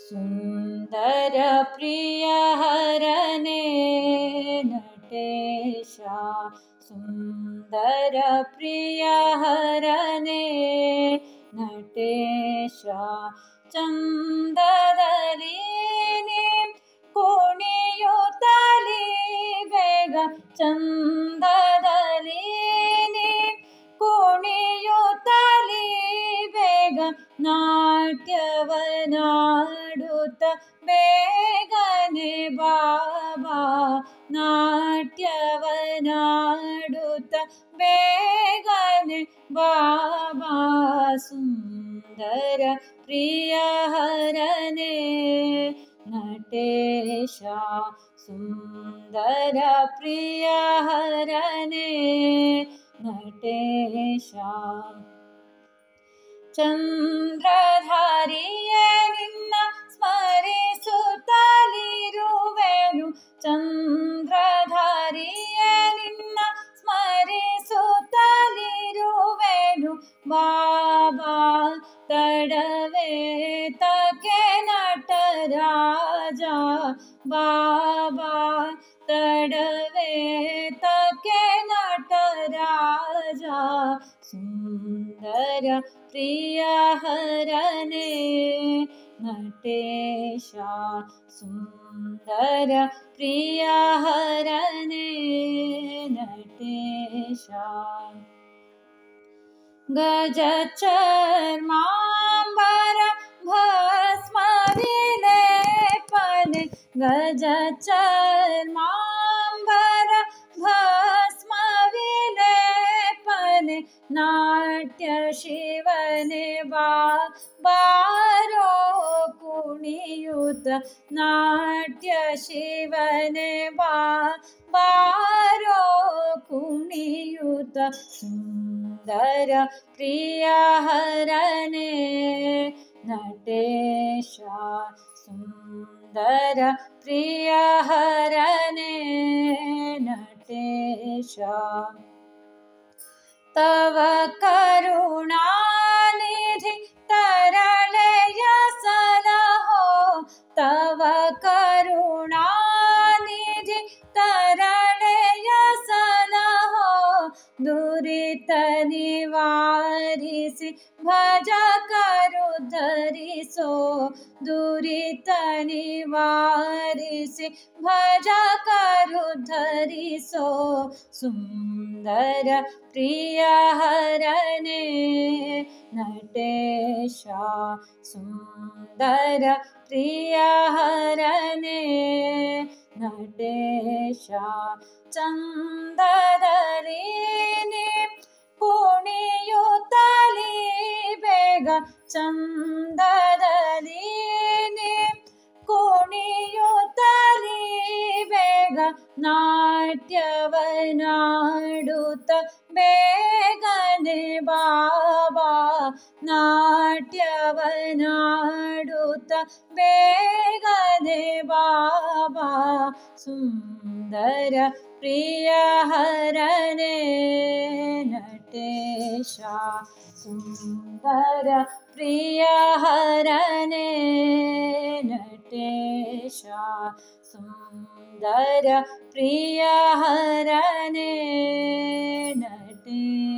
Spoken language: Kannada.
सुंदर प्रिय हरणे नटेशा, सुंदर प्रिय हरणे नटेशा. चंददली ಕುಣಿಯುತ್ತಲಿ ಬೇಗ, ಚಂದದಲ್ಲಿ ಕುಣಿಯುತ್ತಲಿ ಬೇಗ, ನಾಟ್ಯವನಾಡುತ್ತ ಬೇಗನೆ ಬಾಬಾ, ನಾಟ್ಯವನಾಡುತ್ತ ಬೇಗನೆ ಬಾಬಾ. ಸುಂದರ ಪ್ರಿಯ ಹರನೇ ನಟೇಶಾ, ಸುಂದರ ಪ್ರಿಯ ಹರನೇ ನಟೇಶಾ. ಚಂದ್ರಧಾರಿಯೇ ನಿನ್ನ ಸ್ಮರಿಸುತ್ತಲಿರುವೆನು, ಚಂದ್ರಧಾರಿಯೇ ನಿನ್ನ ಸ್ಮರಿಸುತ್ತಲಿರುವೆನು ಬಾಬಾ. ತಡವೇ ತಕೆ ನಟರಾಜ ಬಾಬಾ, ತಡವೇ ತಕೆ ನಟರಾಜ. ಸುಂದರ ಪ್ರಿಯ ಹರನೇ ನಟೇಶಾ, ಸುಂದರ ಪ್ರಿಯ ಹರನೇ ನಟೇಶಾ. ಗಜ ಚರ್ಮಾಂಬರ ಭಸ್ಮ ವಿಲೇಪನೆ, ಗಜ ಚರ್ಮಾಂಬರ ಭಸ್ಮ ವಿಲೇಪನೆ, ನಾಟ್ಯ ಶಿವನೇ ಬಾರೋ ಕುಣಿಯುತ್ತ, ನಾಟ್ಯ ಶಿವನೇ ಬಾರೋ ಕುಣಿಯುತ್ತ. ಸುಂದರ ಪ್ರಿಯ ಹರನೇ ನಟೇಶಾ, ಸುಂದರ ಪ್ರಿಯ ಹರನೇ ನಟೇಶಾ. ತವ ಕರುಣಾನಿಧಿ ತರಳೆಯ ಸಲಹೋ, ತವ ಕರುಣಾನಿಧಿ ತರಳೆಯ ಸಲಹೋ, ದುರಿತ ನಿವಾರಿಸಿ ಭಜಕರು ಧರಿಸೋ, ದುರಿತ ನಿವಾರಿಸಿ ಭಜಕರು ಧರಿಸೋ. ಸುಂದರ ಪ್ರಿಯ ಹರನೇ ನಟೇಶಾ, ಸುಂದರ ಪ್ರಿಯ ಹರನೇ ನಟೇಶಾ. ಚಂದದಲ್ಲಿ ಕುಣಿಯುತ್ತಲಿ ಬೇಗ, ಚಂದದಲ್ಲಿ ಕುಣಿಯುತ್ತಲಿ ಬೇಗ, ನಾಟ್ಯವನಾಡುತ್ತ ಬೇಗನೆ ಬಾಬಾ, ನಾಟ್ಯವನಾಡುತ್ತ ಬೇಗನೆ ಬಾಬಾ. ಸುಂದರ ಪ್ರಿಯ ಹರನೇ ನಟೇಶಾ, ಸುಂದರ ಪ್ರಿಯ ಹರನೇ ನಟೇಶಾ, ಸುಂದರ ಪ್ರಿಯ ಹರನೇ ನಟೇಶಾ.